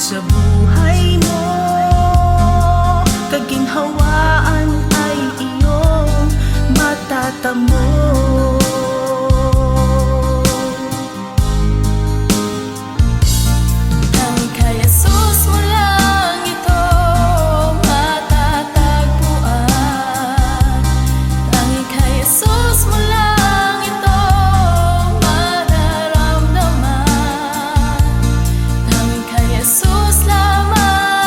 sa buhay mo. Kaginhawaan ay iyong matatamo. Jesus lamang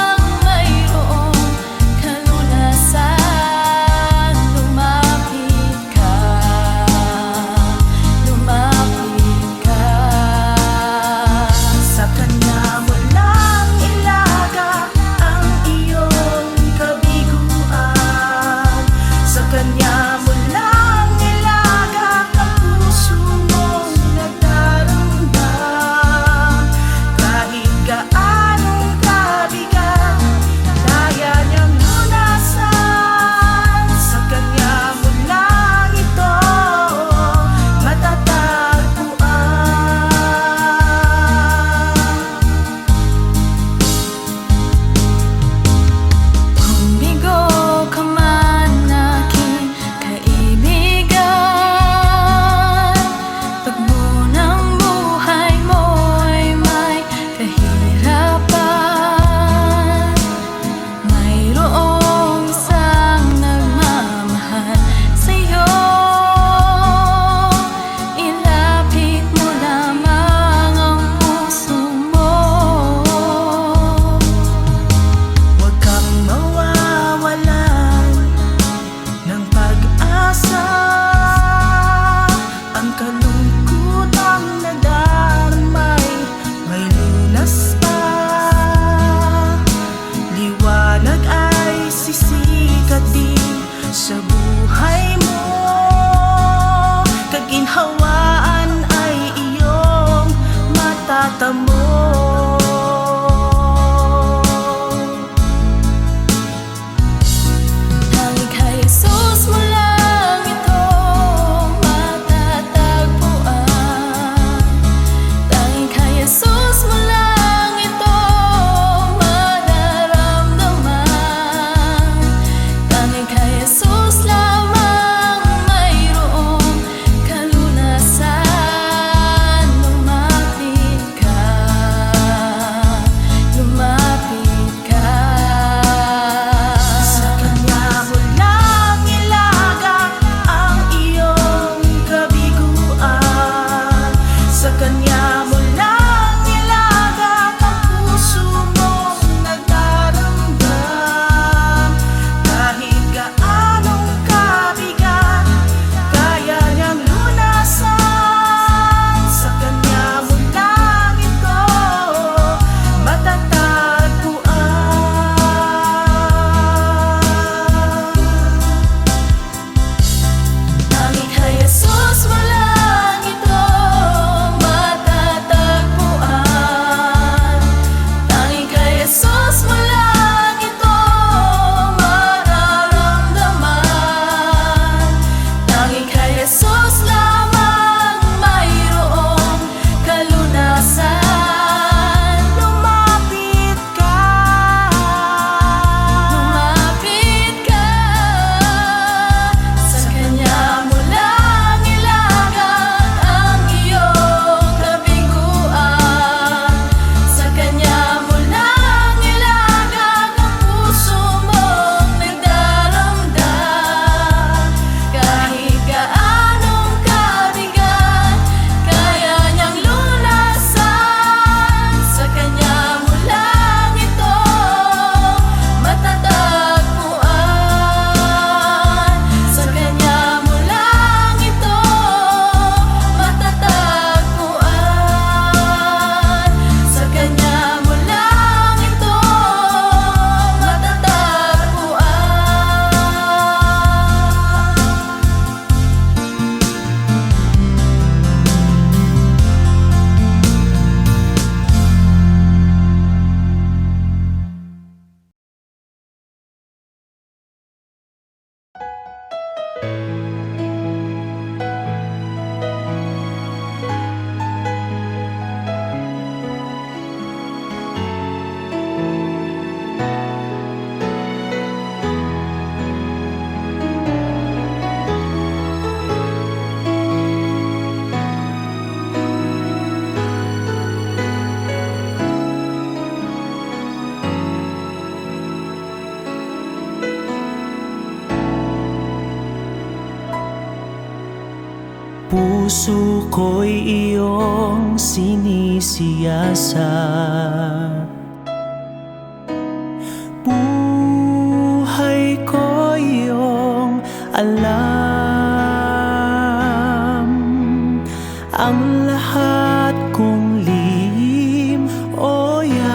Puso ko'y iyong sinisiyasat, buhay ko iyong alam. Ang lahat kong lihim, O Yahweh,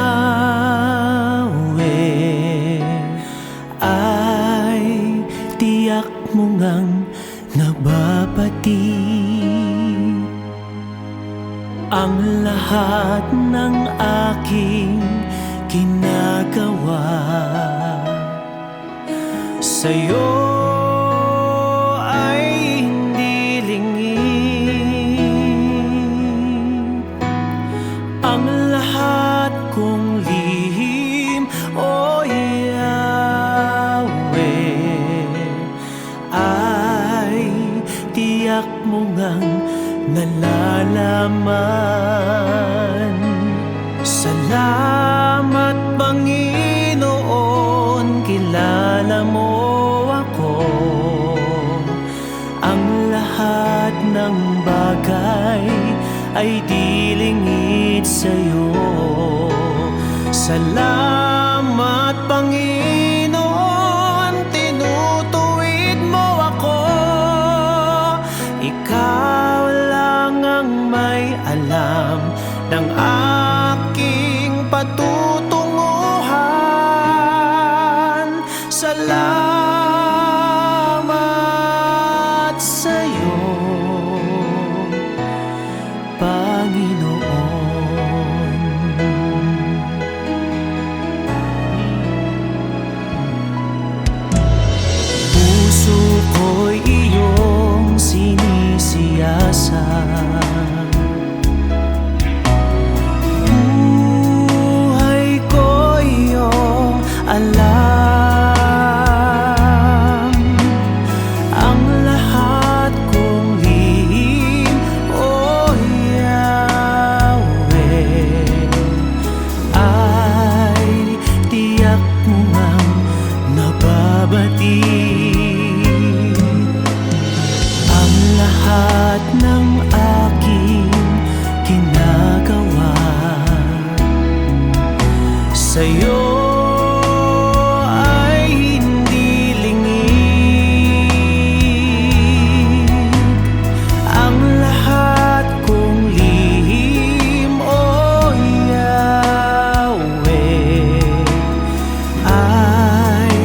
ay tiyak mo ngang nababati. Ang lahat ng aking ginagawa sa'yo ay hindi lingid. Ang lahat kong lihim, O Yahweh, ay tiyak mo ngang nalalaman. Salamat, Panginoon, kilala mo ako. Ang lahat ng bagay ay di lingid sa'yo. Salamat, Panginoon, tinutuwid mo ako. Ikaw lang ang may alam ng aking patutunguhan. Salamat sa'yo, Panginoon. Puso ko'y iyong sinisiyasat, buhay ko iyong alam. Ang lahat kong lihim, O Yahweh, ay tiyak mo ngang nababati. Ang lahat ng aking ginagawa sa'yo ay hindi lingid. Ang lahat kong lihim, O Yahweh, ay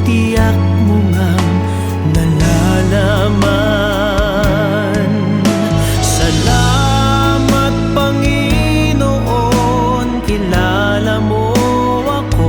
tiyak mo ngang nalalaman. Salamat, Panginoon, kilala mo ako.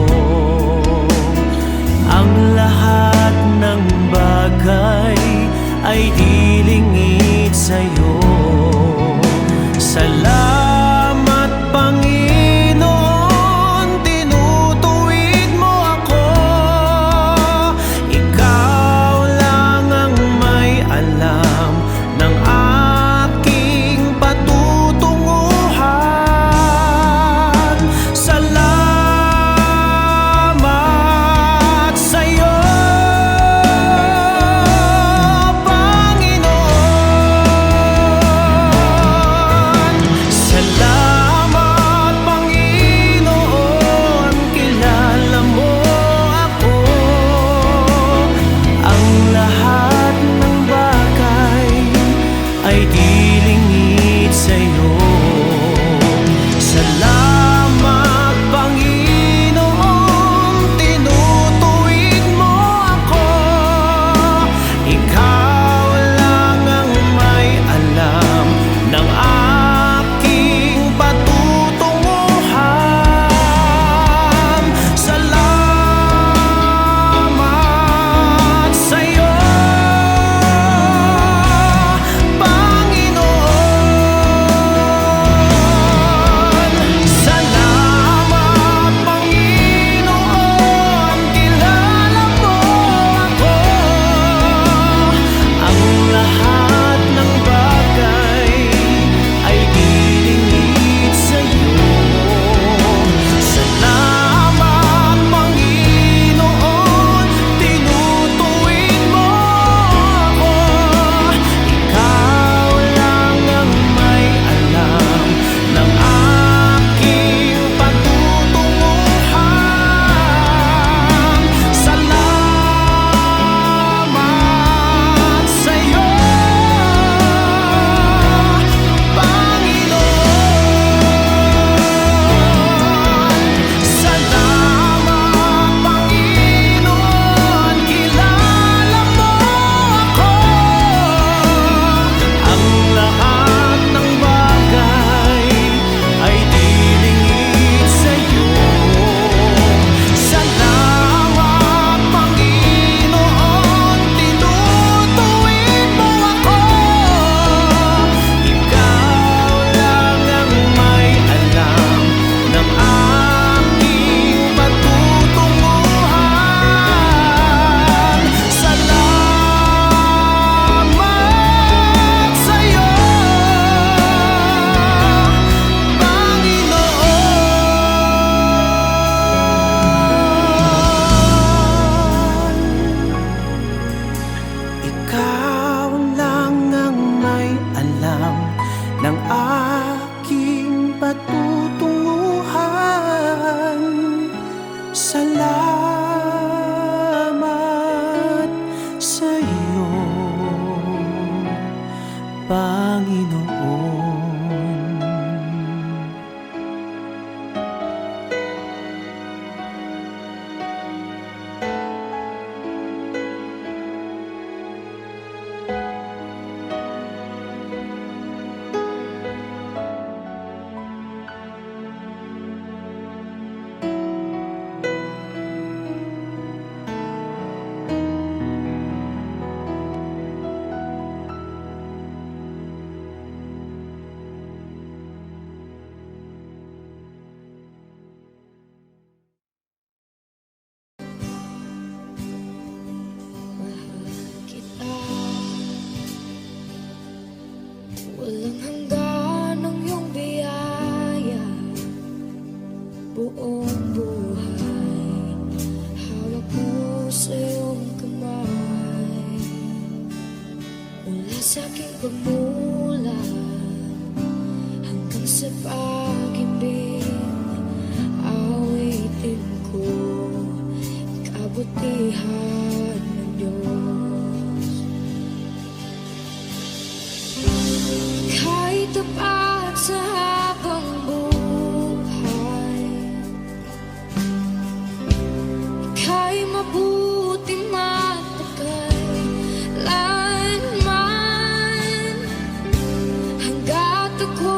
Salamat sa iyo, Panginoon. Kita walang hanggan ang iyong biyaya, buong buhay hawak mo sa iyong kamay. Mula sa aking pagmulat hanggang sa pag-ibig, awitin ko kabutihan ng Diyos. Kahit tapat sa habang buhay, ika'y mabuti matagal lanman. Hanggat ako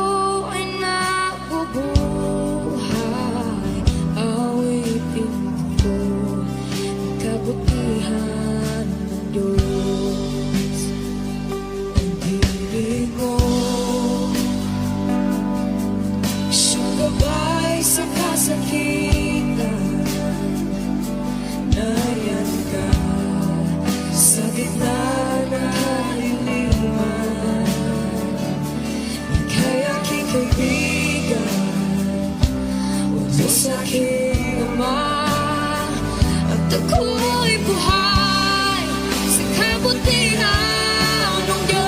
ay nabubuhay, awitin ko ang kabutihan ng Diyos. Ang ibig mo, siyang gabay sa kasakitan. Nariyan ka sa gitna ng kaliliman. Ika'y aking kaibigan, huwag mo sa'king ama. At ako'y buhay sa kabutihan ng Diyos.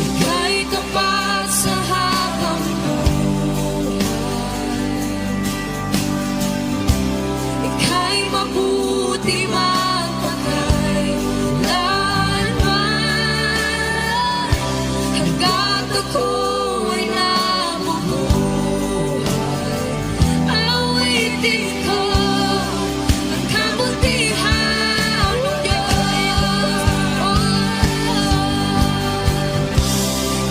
Ika'y tapat sa habang buhay, ika'y mabuti magpakay lanman. Hanggat ako ay nabubuhay, awitin ko ang kabutihan ng Diyos.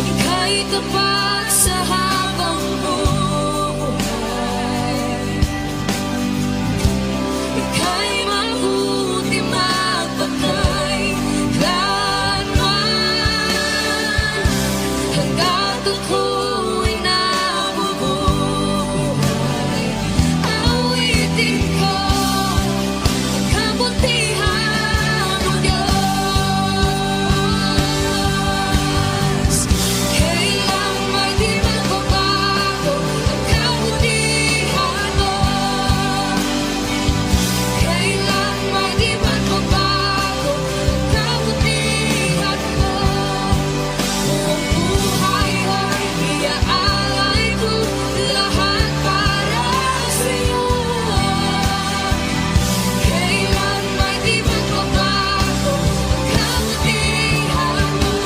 Ika'y tapat sa habang buhay, ika'y mabuti magpakay lanman. Hanggat ako'y nabubuhay, awitin ko ang kabutihan ng Diyos. Kailang may di magbabago ang kabutihan mo. Kailan may di magbabago ang kabutihan mo. Buong buhay ay iaalay ko lahat para sa'yo. Kailan may di magbabago ang kabutihan mo.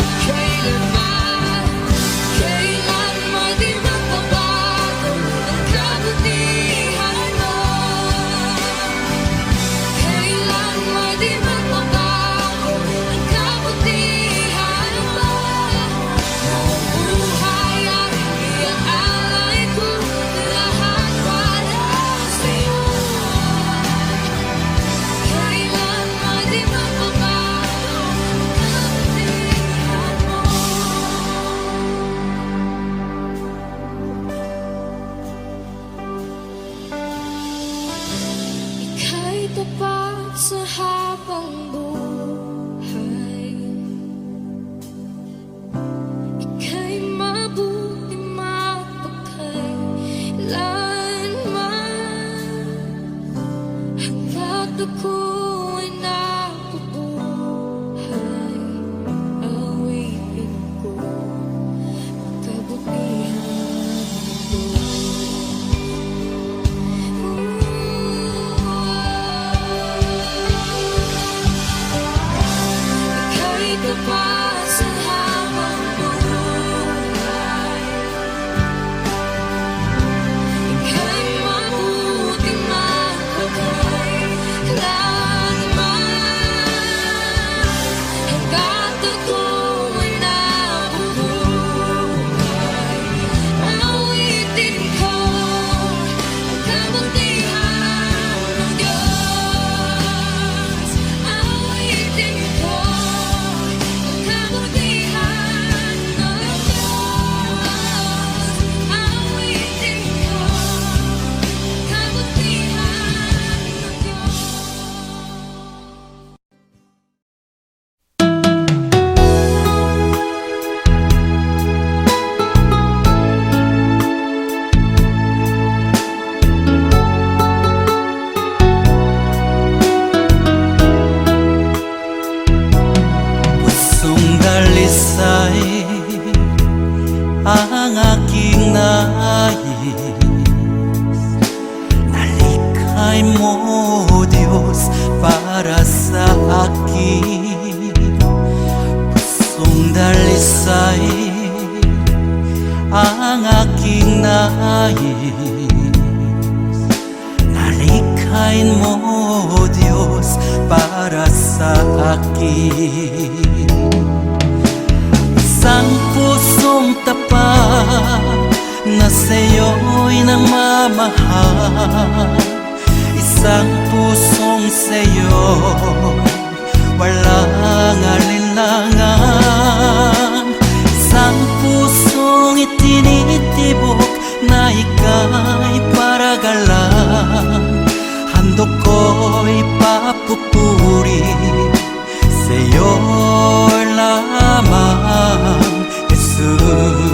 Kailan may di magbabago ang kabutihan mo. Kailan may di magbabago ang kabutihan mo. Buong buhay ay iaalay ko lahat para sa'yo. Kailan may di magbabago ang kabutihan mo. Ika'y tapat sa habang buhay, ika'y mabuti magpakay lanman. Hanggat ako'y nabubuhay, awitin ko ang kabutihan ng Diyos. nais na likhain mo, O Diyos, para sa akin. Isang pusong tapat na sa'yo'y nagmamahal, isang pusong sa'yo walang alinlangan, isang pusong itinitibok na ika'y paragalan. Handog ko'y papupuri sa'yo lamang, Jesus.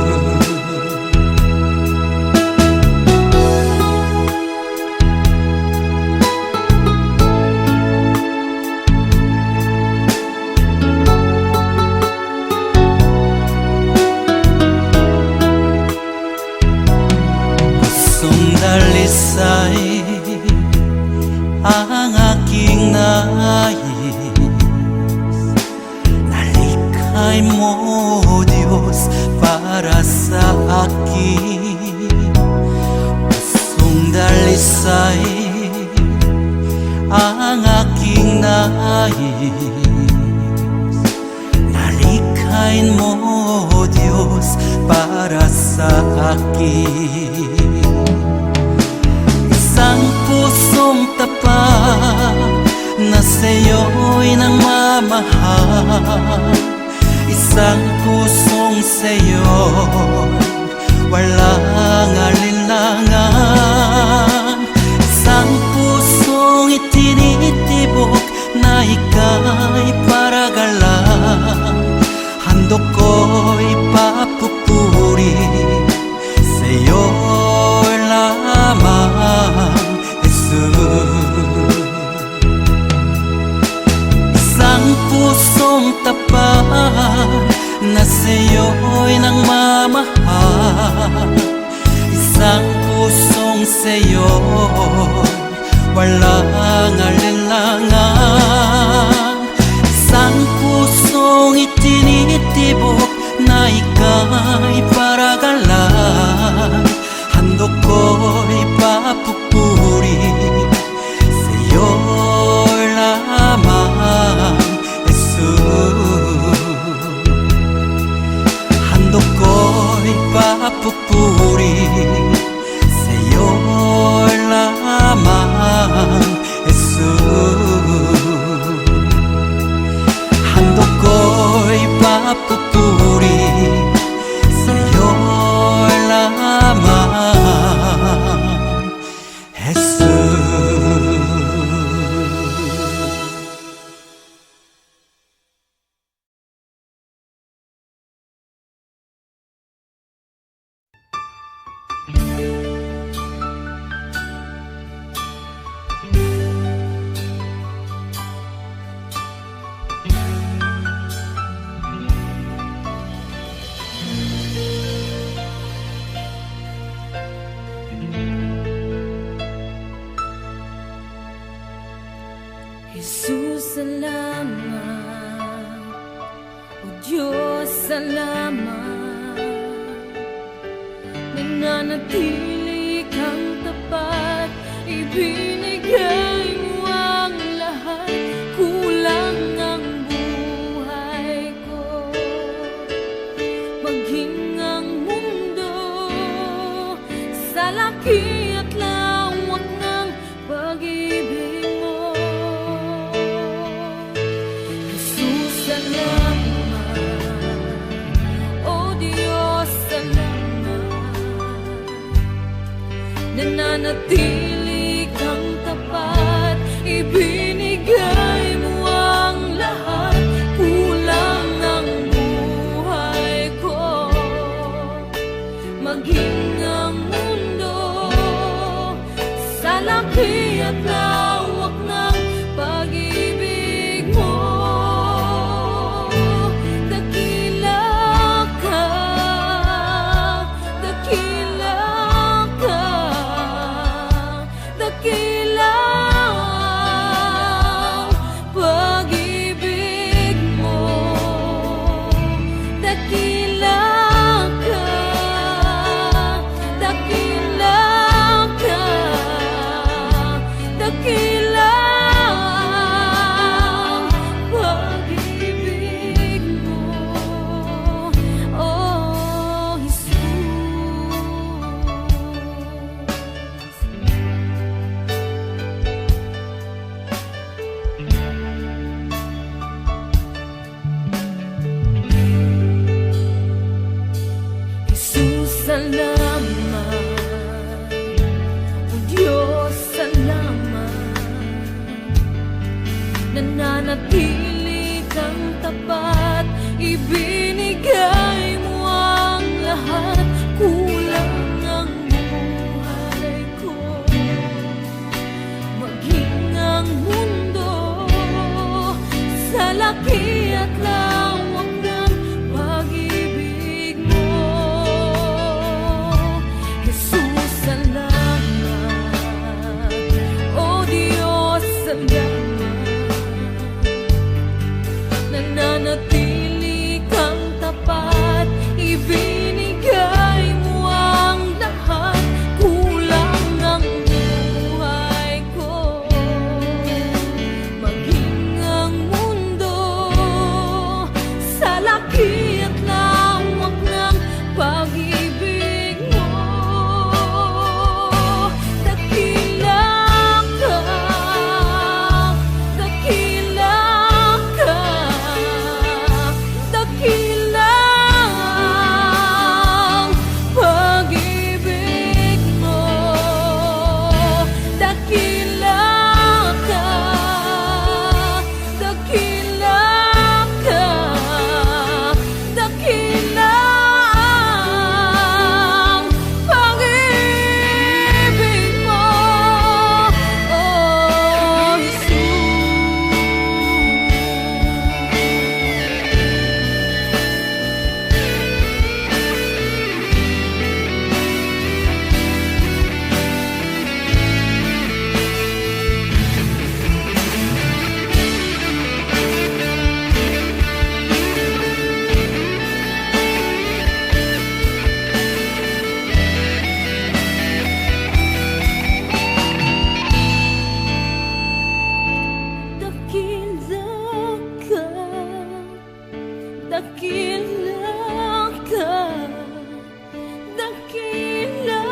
Dalisay ang aking nais, nalikhay mo, O Diyos, para sa akin. Pusong dalisay ang aking nais, nalikhay mo, O Diyos, para sa akin. Isang pusong tapat na sa'yo'y nagmamahal, isang pusong sa'yo walang alinlangan, isang pusong itinitibok na ika'y paragalan. Handog ko'y papupuri sa'yo lamang, Jesus. Isang pusong tapat na sa'yo'y nagmamahal, isang pusong sa'yo walang alinlangan, isang pusong itinitibok na ika'y paragalan. Handog ko'y papupuri sa'yo lamang, Jesus. Handog ko'y papupuri sa'yo lamang, Jesus. Handog ko'y papupuri sa'yo lamang, Jesus. Jesus, salamat. O Diyos, salamat. Nananatili kang tapat, ibinigay mo ang lahat. Kulang ang buhay ko, maging ang mundo sa laki at lawak ng pag-ibig mo. Jesus, salamat. O Diyos, salamat. Nananatili kang tapat, ibinigay mo ang lahat. Kulang ang buhay ko, maging ang mundo sa laki at lawak ng pag-ibig mo. Dakila ka, dakila ka, dakila ang pag-ibig mo. Dakila ka, dakila nananatili kang tapat, ibinigay mo ang lahat, kulang ang buhay ko. Maging ang mundo sa laki at lawak ng pag-ibig mo. Jesus, salamat. O Diyos, salamat. Nananatili kang tapat, ibinigay mo ang lahat, kulang ang buhay ko. Maging ang mundo sa laki at lawak ng pag-ibig mo. Dakila ka, dakila ka, dakila ang pag-ibig mo. Dakila ka, dakila ka, dakila ang pag-ibig mo, oh dakila ka, dakila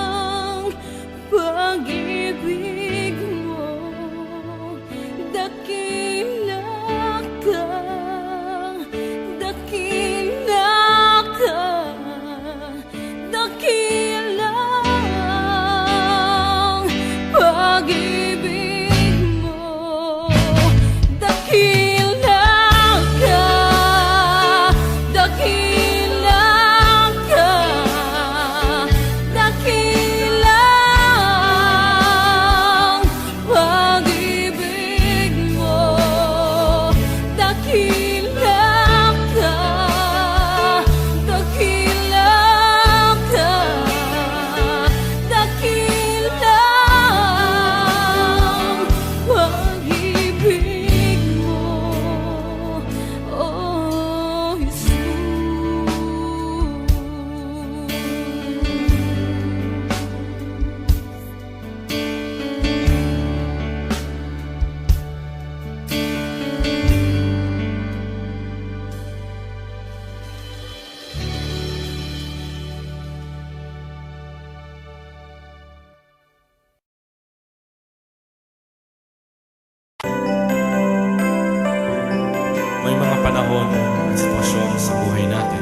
ang pag-ibig mo. Dakila ka, dakila ka, dakila ang pag-ibig mo. Dakila ka, dakila ka, dakila ang pag-ibig mo. Dakila ka, dakila ka, dakila ang pag-ibig mo, oh Jesus. May mga panahon at sitwasyon sa buhay natin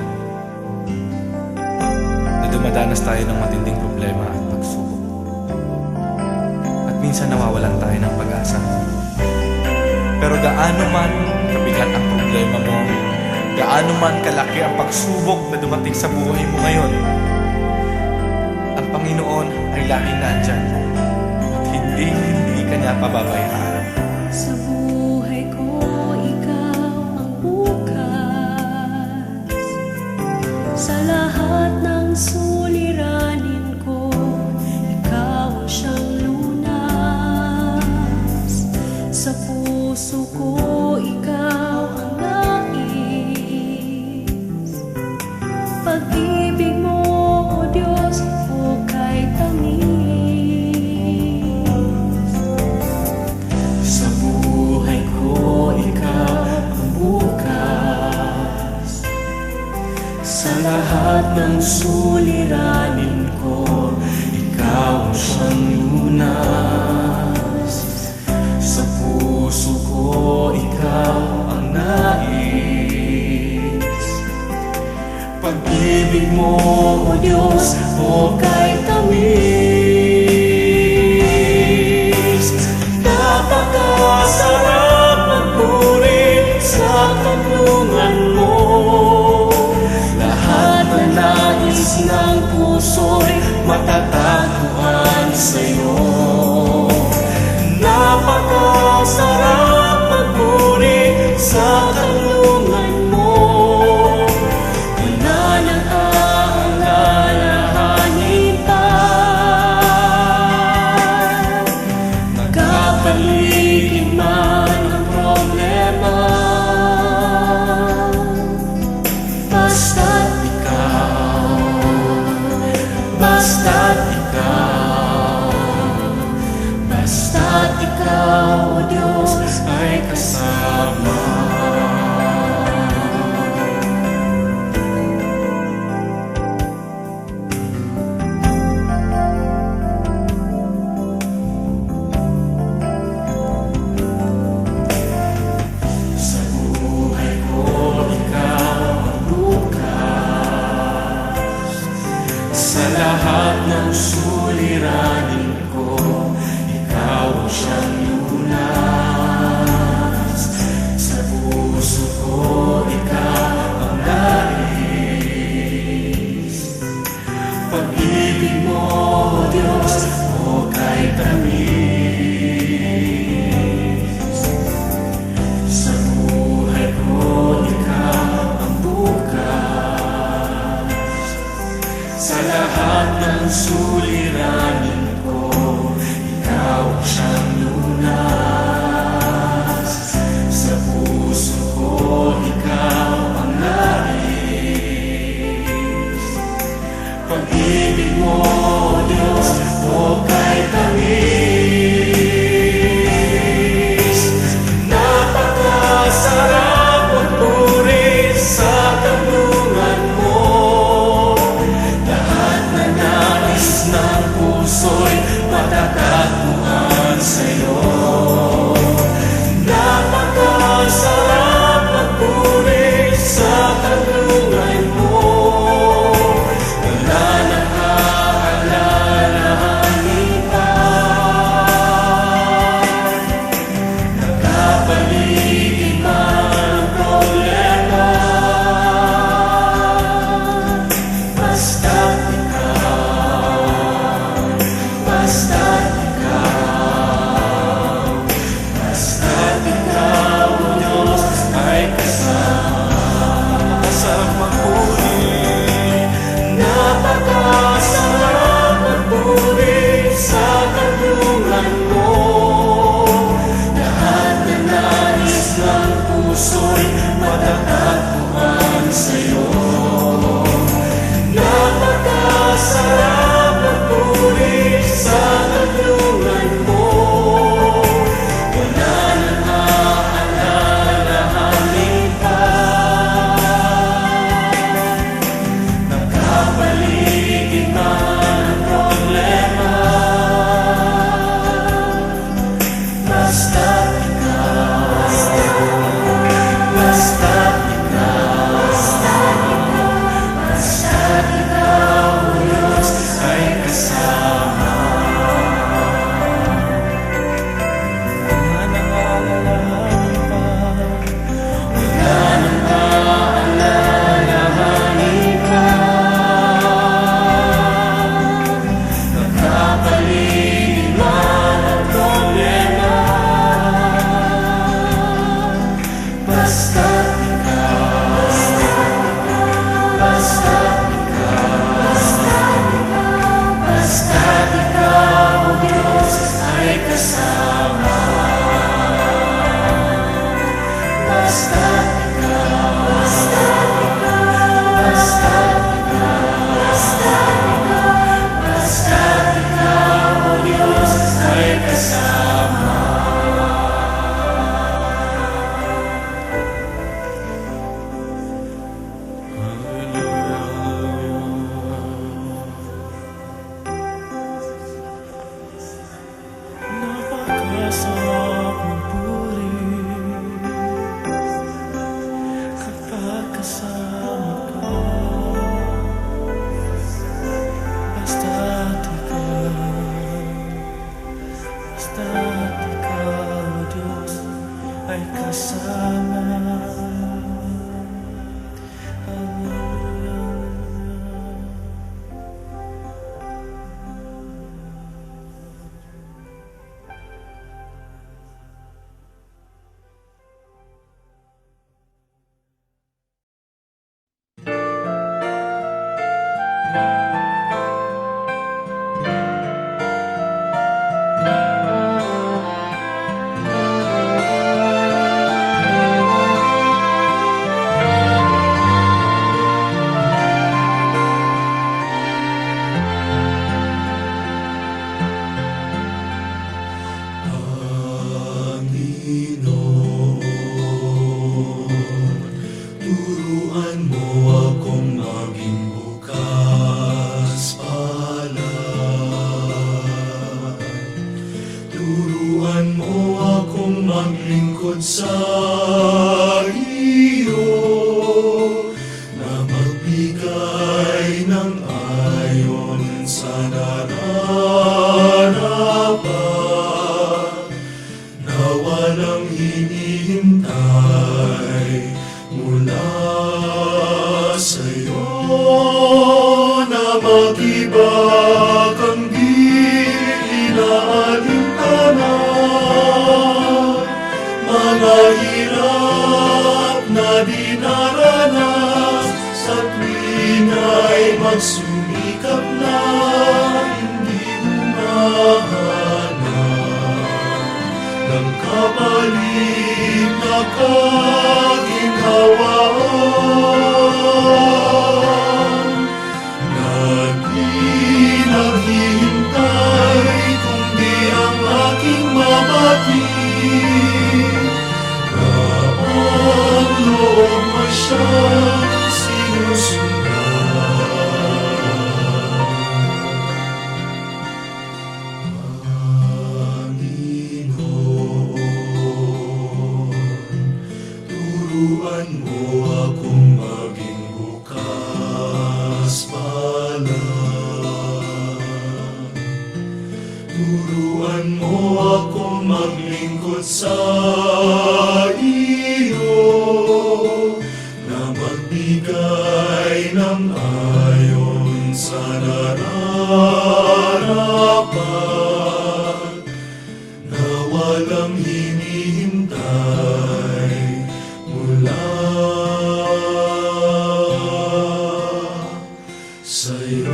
na dumadanas tayo ng matinding problema at pagsubok. At minsan nawawalan tayo ng pag-asa. Pero gaano man kabigat ang problema mo, gaano man kalaki ang pagsubok na dumating sa buhay mo ngayon, ang Panginoon ay laging nandyan at hindi ka niya pababayaan. Sa buhay ko, ikaw ang bukas. Sa lahat ng suliranin ko, ikaw ang siyang lunas. Sa puso ko, ikaw ang nais. Pag-ibig mo, O Diyos, hukay tamis. Sa buhay ko, ikaw ang bukas. Sa lahat ng suliranin ko, ikaw ang siyang lunas. Sa puso ko, ikaw ang nais. Pag-ibig mo, O Diyos, hukay tamis. Napakasarap matatagpuan sa'yo. Napakasarap magpuri sa karunungan mo. Wala nang aalalahanin pa. Nagkapaligid man ang problema, basta't ikaw, basta't ikaw, basta't ikaw, o Diyos, ay kasama. Sa buhay ko, ikaw ang bukas. Sa lahat ng suliranin ko, ikaw ang siyang lunas. Sa puso ko, ikaw ang nais. Pag-ibig mo, O Diyos, o kay tamis. Sa buhay ko, ikaw ang bukas. Sa lahat ng suliranin ko, ikaw ang siyang lunas. Sa puso ko, ikaw ang nais. Pag-ibig mo, O Diyos, o kay tamis. Napakasarap magpuri sa karunungan mo. Lahat na nais ng puso'y matatagpuan sa'yo. Napakasarap magpuri sa karunungan mo. Wala nang aalalahanin pa. Nagkapaligid man ang problema, basta't ikaw, basta't ikaw, basta't ikaw, O Diyos, ay kasama. Sarap magpuri, napakasarap magpuri sa karunungan mo. Lahat na nais ng puso'y matatagpuan sa'yo. Napakasarap magpuri sa karunungan mo. Wala nang aalalahanin pa. Nagkapaligid man ang problema, basta't ikaw, basta't ikaw, basta't ikaw, O Diyos, ay kasama. Wala nang aalalahanin pa. Wala nang aalalahanin pa. Nagkapaligid man ang problema, basta't ikaw, basta't ikaw, basta't ikaw, O Diyos, ay kasama. Basta't ikaw, basta't ikaw, basta't ikaw, O Diyos, ay kasama. Napakasarap magpuri kapag kasama ka. Basta't ikaw, O Diyos, ay kasama. Hallelujah. sa iyo na magbigay ng ayon sa nararapat na walang hinihintay mula sa iyo na mag-iba kang di inaalintanan mga hirap na dinaranas sa tuwing ay magsumikap na hindi humahanap ng kapalit na kaginhawaan na di naghihintay kundi ang aking mabati na ang loob mo siyang sinusundan. Panginoon, turuan mo akong maging bukas palad. Turuan mo akong maglingkod sa iyo na magbigay ng ayon sa nararapat na walang hinihintay mula sa iyo.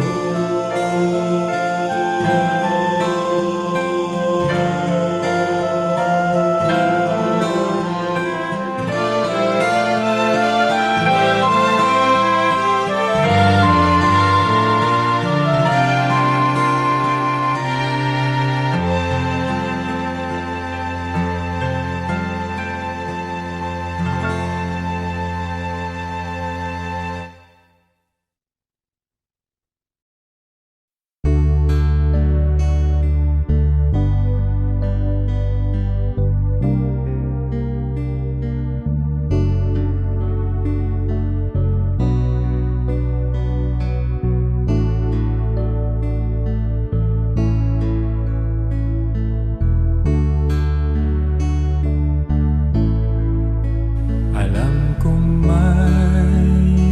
Alam kong may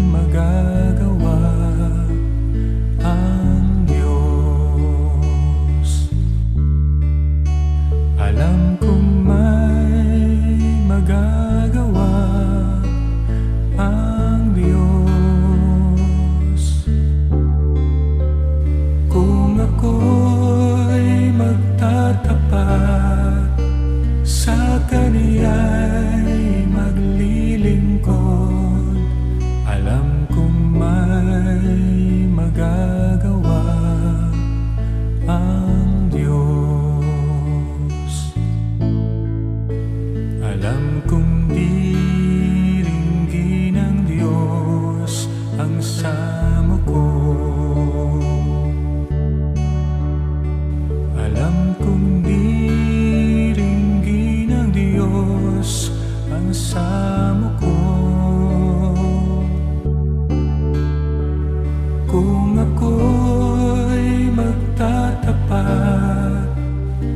magagawa ang Diyos. Alam kong may magagawa ang Diyos. Kung ako'y magtatapat sa Kaniya'y maglilingkod, alam kong may magagawa ang Diyos. Alam kong diringgin ng Diyos ang samo ko. Alam kong diringgin ng Diyos ang samo ko. Kung ako'y magtatapat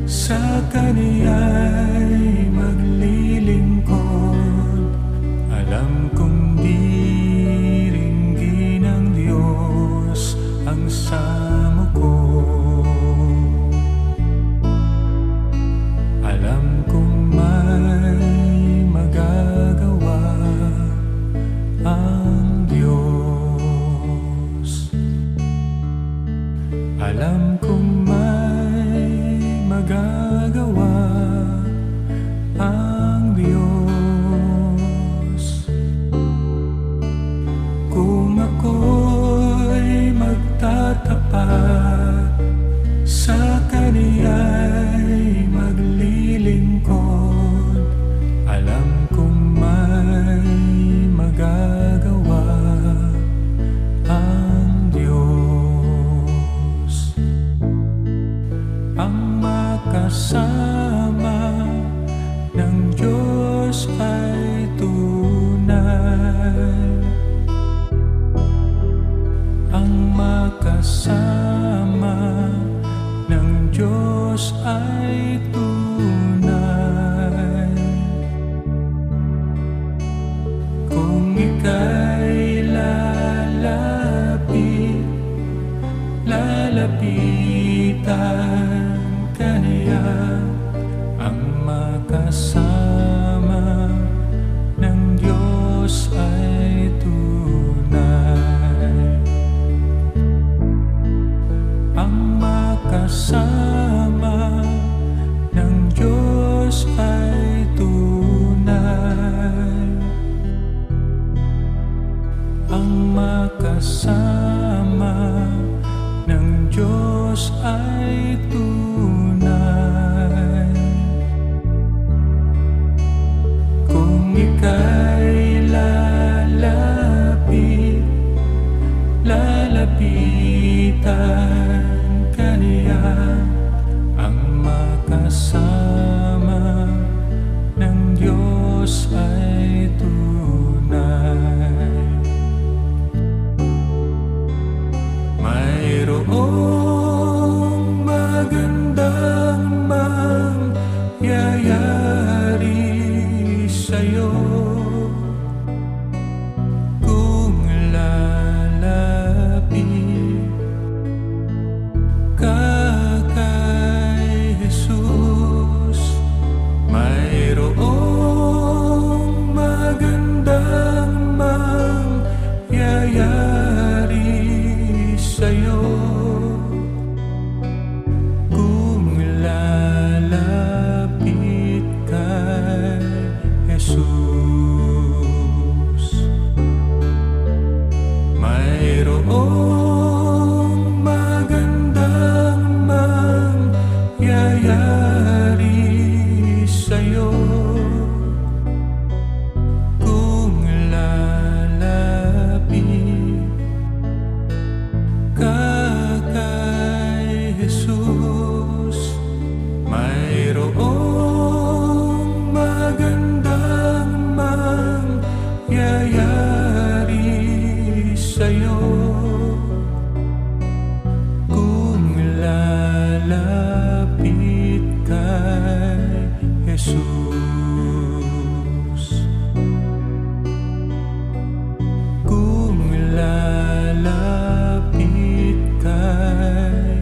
sa Kaniya'y maglilingkod, alam kong diringgin ng Diyos ang samo ko. Alam kong may magagawa ang Diyos. Alam kong may magagawa ang Diyos. Kung ako'y magtatapat sa Kaniya'y maglilingkod, alam kong may magagawa ang Diyos. Ang makasama ng Diyos Diyos ay tunay. Ang makasama ng Diyos ay tunay. Kung ika'y lalapitan ka niya, ang makasama ng Diyos ay tunay. Ang makasama ng Diyos ay tunay. Ang makasama ng Diyos ay tunay. Kung ika'y lalapitan ka niya, ang makasama ng Diyos ay tunay. Mayroong magandang mangyayari sa'yo kung lalapit ka kay Jesus. Mayroong magandang mangyayari sa'yo kung lalapit kay Jesus. Mayroong magandang mangyayari sa'yo kung lalapit ka kay Jesus. Mayroong magandang mangyayari sa'yo kung lalapit kay Jesus. Kung lalapit kay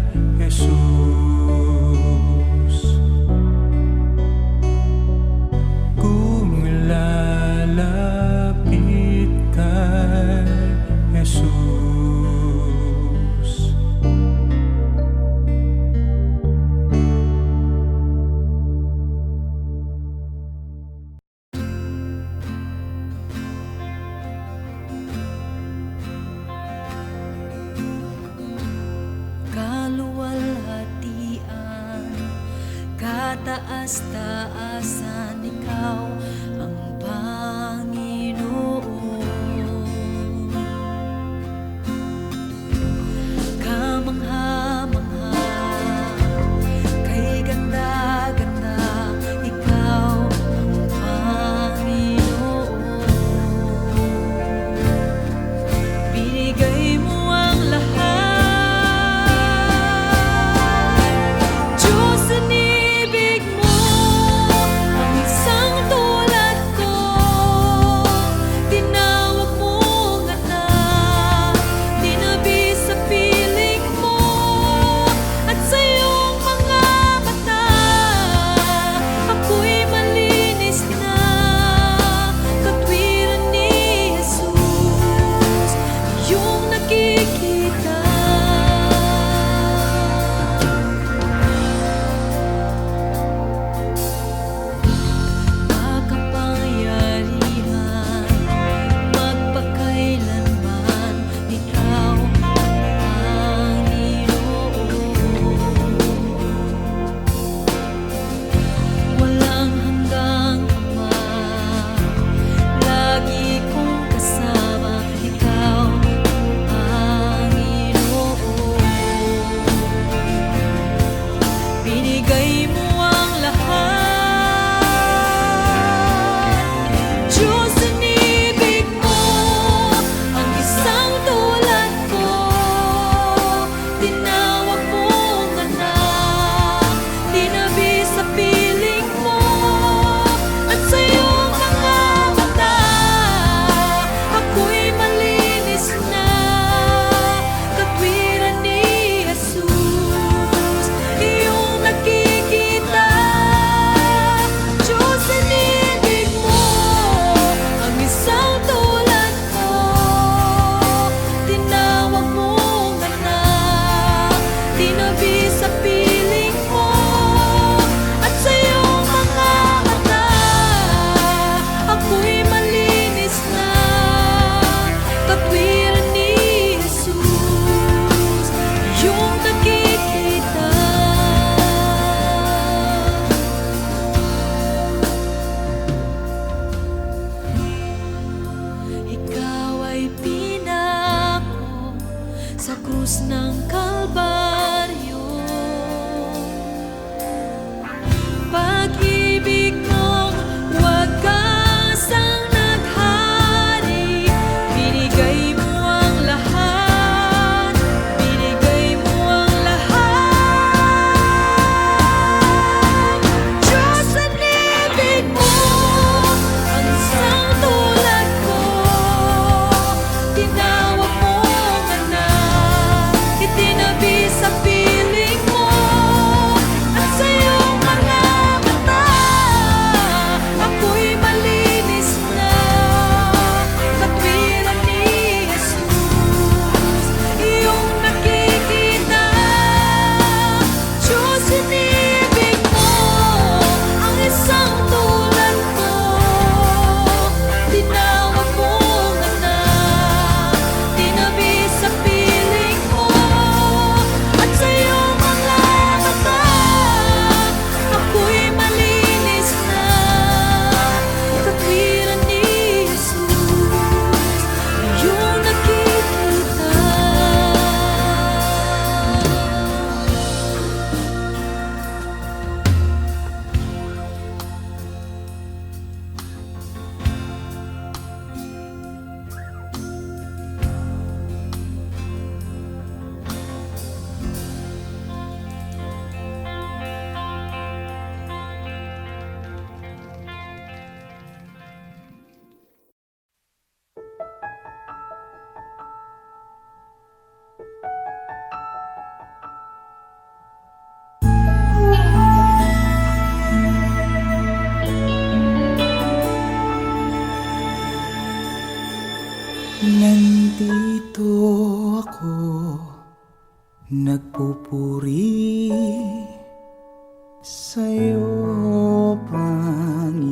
Jesus. Kung lalapit kay Jesus. Kaluwalhatian, kataas-taasan, ikaw ang Panginoon. Kamangha-mangha, kay ganda-ganda, ikaw ang Panginoon. Binigay mo ang lahat, Diyos, inibig mo ang isang tulad sa piling mo at sa iyong mga mata, ako'y malinis na katwiran ni Jesus, iyong nakikita. Ikaw ay pinako sa krus ng Kalbaryo. Pag-ibig mong wagasang naghari, binigay mo ang lahat, binigay mo ang lahat. Diyos, ang ibig mo, ang isang tulad ko, tinawag mong anak, itinabi sa piling mo at sa iyong mga mata, ako'y malinis na katwiran ni Jesus, iyong nakikita. Diyos, inibig mo ang isang tulad ko, tinawag mong anak, tinabi sa piling mo at sa iyong mga mata, ako'y malinis na katwiran ni Jesus, iyong nakikita. Nandito ako, nagpupuri sa'yo, Panginoon,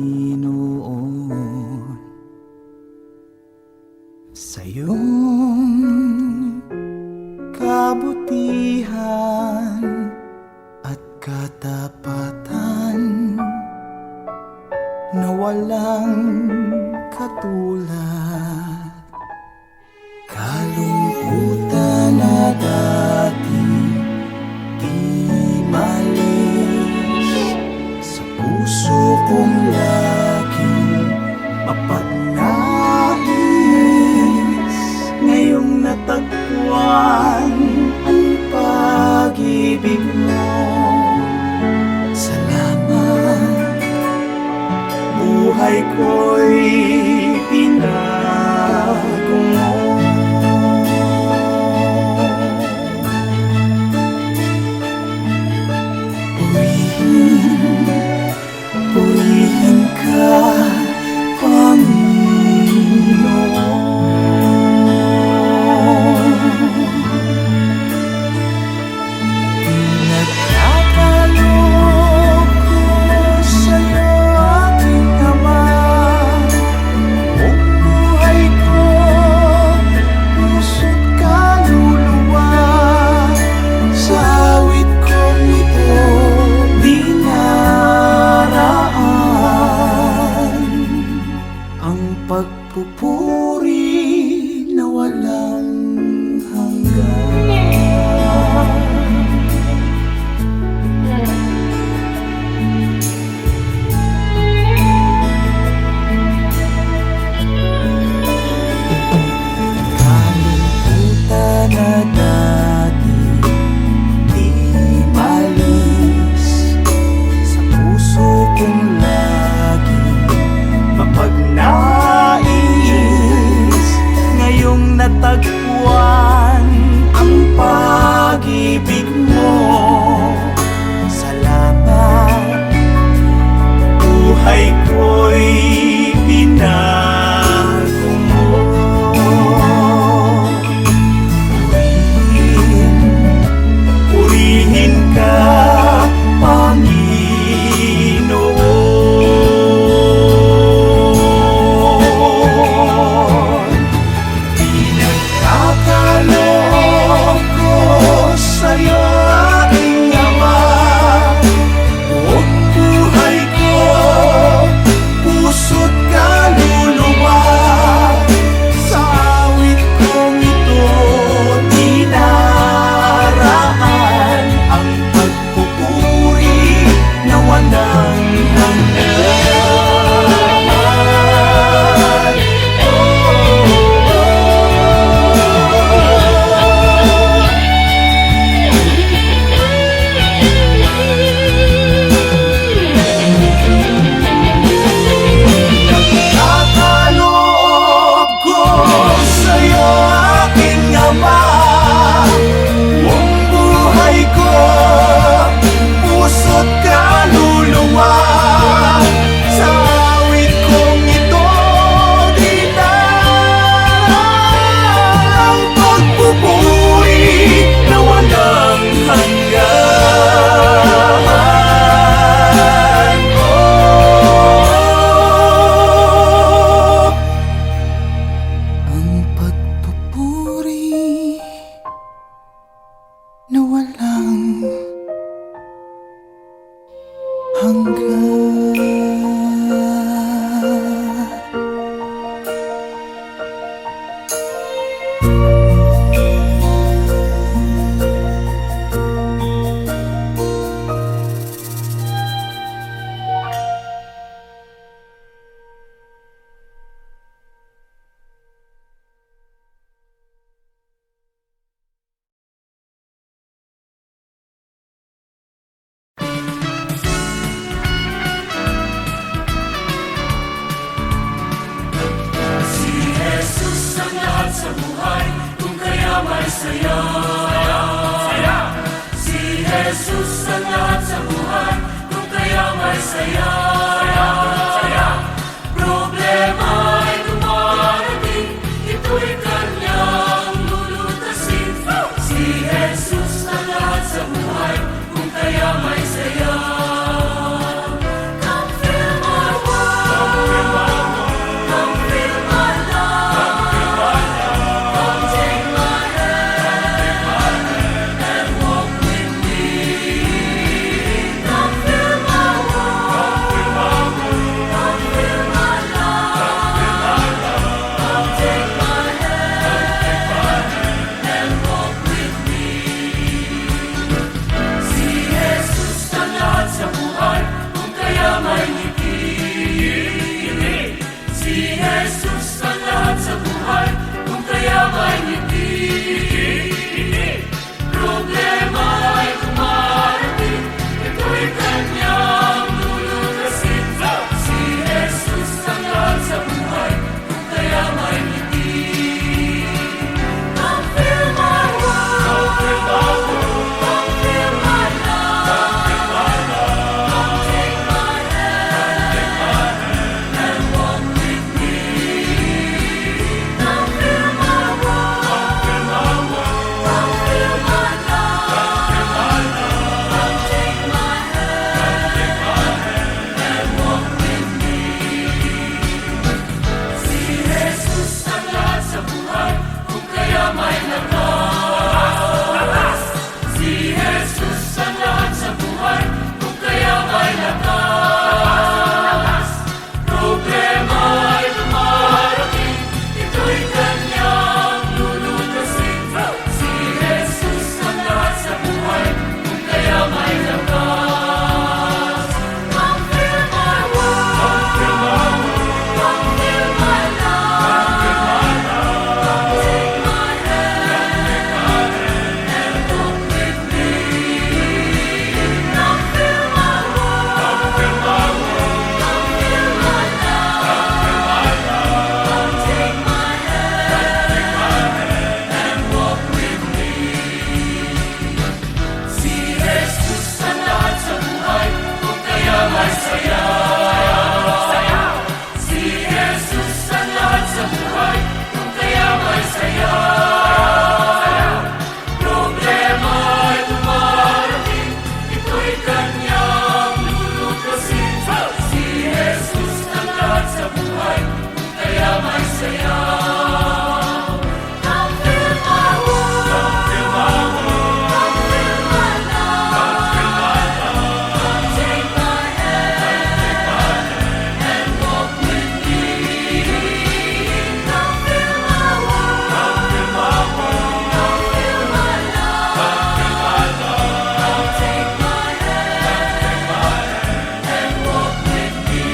sa iyong kabutihan at katapatan na walang katulad. Kalungkutan na dati di malis sa puso kong laging mapagnais, ngayong natagpuan ang pag-ibig mo. Salamat, buhay ko'y binago mo. Purihin ka, Panginoon. Nagkakaloob ko sa'yo, aking Ama, saya. Si Jesus ang lahat sa buhay, kung kaya may saya. Problema ay dumarating, ito'y kanyang lulutasin. Si Jesus ang lahat sa buhay, kung kaya may saya. Come fill my world, come fill my life, come take my hand and walk with me. Come fill my world, come fill my life, come take my hand and walk with me. Si Jesus ang lahat sa buhay, kung kaya may ngiti. Si Jesus ang lahat sa buhay, kung kaya may ngiti. Problema ay dumarating, ito'y kanyang lulutasin. Si Jesus ang lahat sa buhay, kung kaya may ngiti. Come fill my world, come fill my life, come take my hand and walk with me. Come fill my world, come fill my life, come take my hand and walk with me. Si Jesus ang lahat sa buhay, kung kaya may lakas. Si Jesus ang lahat sa buhay, kung kaya may lakas. Problema ay dumarating, ito'y kanyang lulutasin. Si Jesus ang lahat sa buhay, kung kaya may lakas. Come fill my world, come fill my life, come take my hand and walk with me. Come fill my world, come fill my life, come take my hand and walk with me. Si Jesus ang lahat sa buhay, kung kaya may saya. Si Jesus ang lahat sa buhay, kung kaya may saya. Problema ay dumarating, ito'y kanyang lulutasin. Si Jesus ang lahat sa buhay, kung kaya may saya. Come fill my world, come fill my life, come take my hand and walk with me. Come fill my world, come fill my life, come take my hand and walk with me.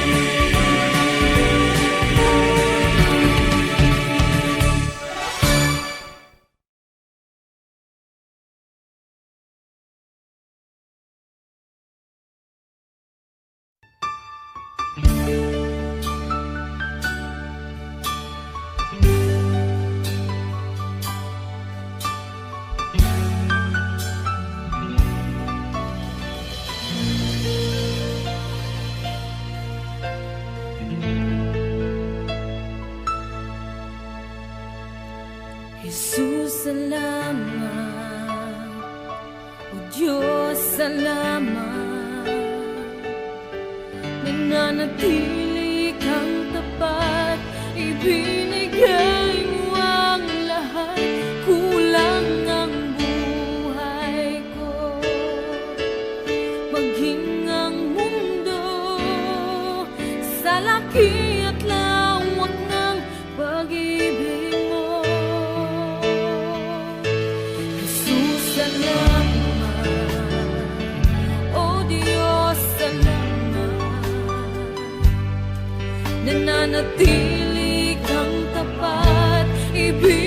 Jesus, salamat. O Diyos, salamat. Nananatili kang tapat, ibinigay mo ang lahat. Kulang ang buhay ko, maging ang mundo sa laki at lawak ng pag-ibig mo. Jesus, salamat. O Diyos, salamat. Nananatili kang tapat, ibig